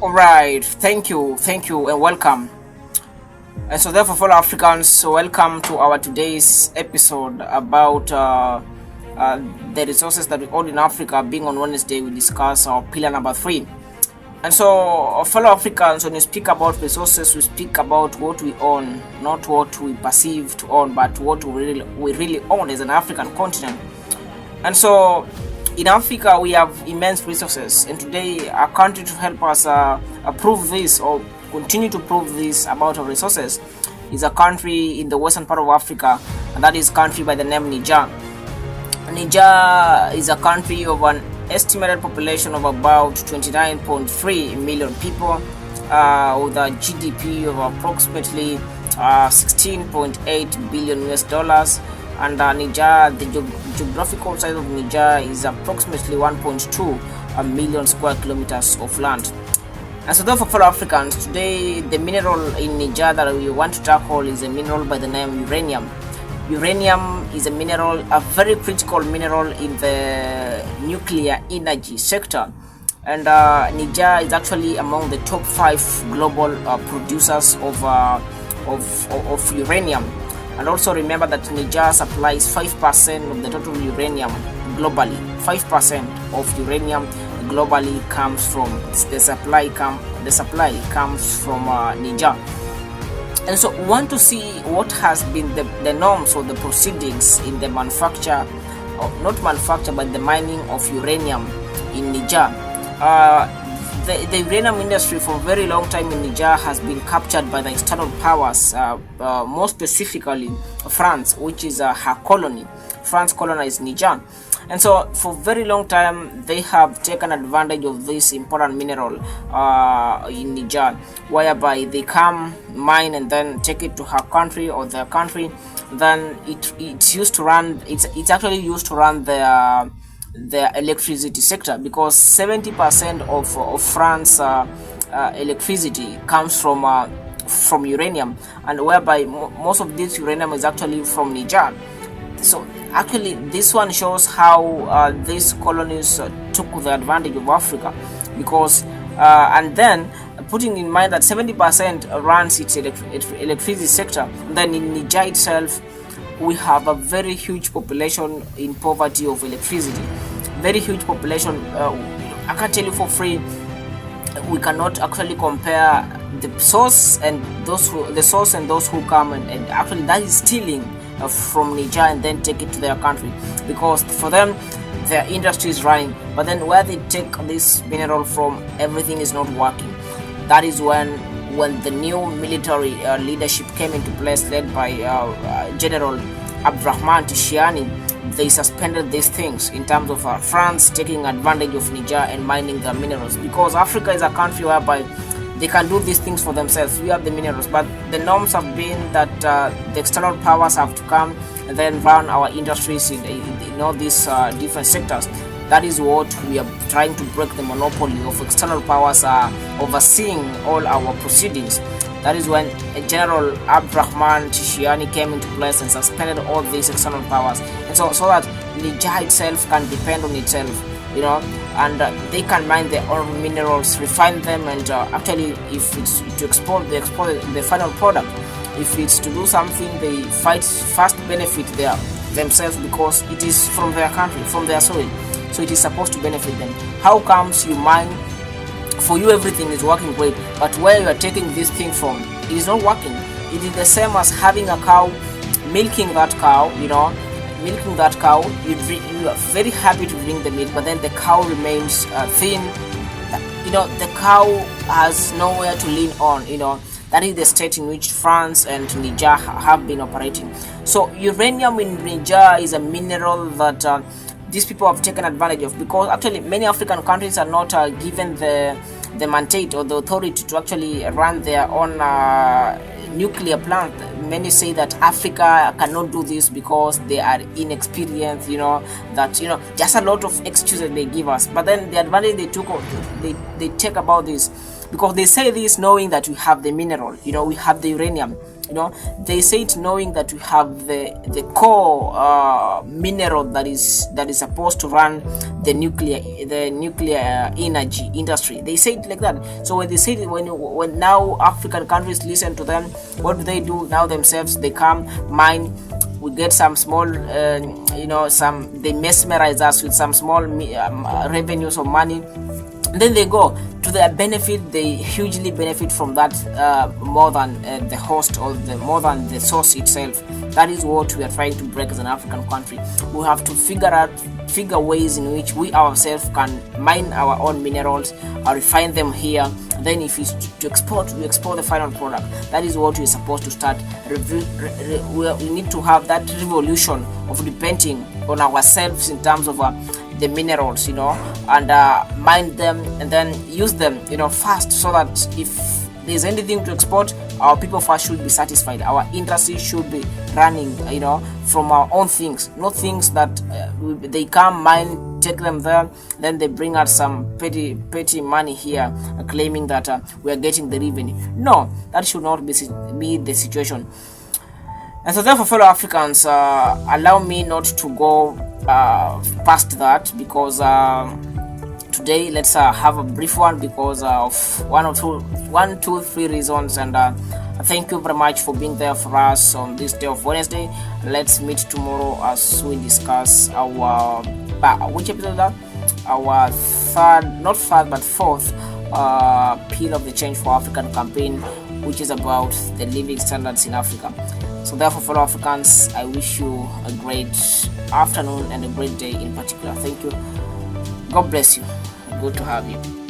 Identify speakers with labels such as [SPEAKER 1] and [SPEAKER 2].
[SPEAKER 1] All right, thank you, and welcome. And so, therefore, fellow Africans, so welcome to our today's episode about uh, the resources that we own in Africa. Being on Wednesday, we discuss our pillar number three. And so, fellow Africans, when we speak about resources, we speak about what we own, not what we perceive to own, but what we really own as an African continent. And so, in Africa, we have immense resources, and today, our country to help us prove this or continue to prove this about our resources is a country in the western part of Africa, and that is country by the name Niger. Niger is a country of an estimated population of about 29.3 million people, with a GDP of approximately 16.8 billion US dollars. And Niger, the geographical size of Niger is approximately 1.2 million square kilometers of land. And so, therefore, fellow Africans, today the mineral in Niger that we want to tackle is a mineral by the name uranium. Uranium is a mineral, a very critical mineral in the nuclear energy sector. And Niger is actually among the top five global producers of uranium. And also remember that Niger supplies 5% of the total uranium globally. 5% of uranium globally comes from the supply comes from Niger. And so we want to see what has been the norms or the proceedings in the manufacture, or not manufacture, but the mining of uranium in Niger. The uranium industry for a very long time in Niger has been captured by the external powers, more specifically France, which is her colony. France colonized Niger. And so for a very long time, they have taken advantage of this important mineral in Niger, whereby they come, mine, and then take it to her country or their country. Then it's used to run, it's actually used to run the electricity sector, because 70% of France electricity comes from uranium, and whereby most of this uranium is actually from Niger. So actually this one shows how these colonies took the advantage of Africa, because and then putting in mind that 70% runs its electricity sector, then in Niger itself we have a very huge population in poverty of electricity. Very huge population. I can tell you for free, we cannot actually compare the source and those who come and actually that is stealing from Niger and then take it to their country, because for them their industry is running, but then where they take this mineral from, everything is not working. That is when the new military leadership came into place, led by General Abdurrahman Tishiani. They suspended these things in terms of France taking advantage of Niger and mining the minerals, because Africa is a country whereby they can do these things for themselves. We have the minerals, but the norms have been that the external powers have to come and then run our industries in all these different sectors. That is what we are trying to break, the monopoly of external powers overseeing all our proceedings. That is when General Abdurrahman Tishiani came into place and suspended all these external powers, and so that Niger itself can depend on itself, and they can mine their own minerals, refine them, and actually, if it's to export, they export the final product. If it's to do something, they first benefit themselves, because it is from their country, from their soil, so it is supposed to benefit them. How comes you mine? For you everything is working great, but where you are taking this thing from, it is not working. It is the same as having a cow, milking that cow. You are very happy to drink the milk, but then the cow remains thin. The cow has nowhere to lean on. That is the state in which France and Niger have been operating. So uranium in Niger is a mineral that these people have taken advantage of, because actually many African countries are not given the mandate or the authority to actually run their own nuclear plant. Many say that Africa cannot do this because they are inexperienced, just a lot of excuses they give us. But then the advantage they take about this, because they say this knowing that we have the mineral, we have the uranium. They say it knowing that we have the core mineral that is supposed to run the nuclear energy industry. They say it like that. So when they say it, when now African countries listen to them, what do? Now themselves, they come mine. We get some small, they mesmerize us with some small revenues of money. And then they go to their benefit. They hugely benefit from that more than the host, or more than the source itself. That is what we are trying to break as an African country. We have to figure ways in which we ourselves can mine our own minerals, refine them here. Then if it's to export, we export the final product. That is what we're supposed to start. We need to have that revolution of depending on ourselves in terms of the minerals, and mine them and then use them, fast, so that if there's anything to export, our people first should be satisfied. Our industry should be running, from our own things, not things that they come mine, take them there, then they bring us some petty money here, claiming that we are getting the revenue. No, that should not be the situation. And so therefore, fellow Africans, allow me not to go past that, because today let's have a brief one because of one, two, three reasons. And thank you very much for being there for us on this day of Wednesday. Let's meet tomorrow as we discuss our which episode is that? Our fourth Peel of the Change for African campaign, which is about the living standards in Africa. So therefore, fellow Africans, I wish you a great afternoon and a great day in particular. Thank you. God bless you. Good to have you.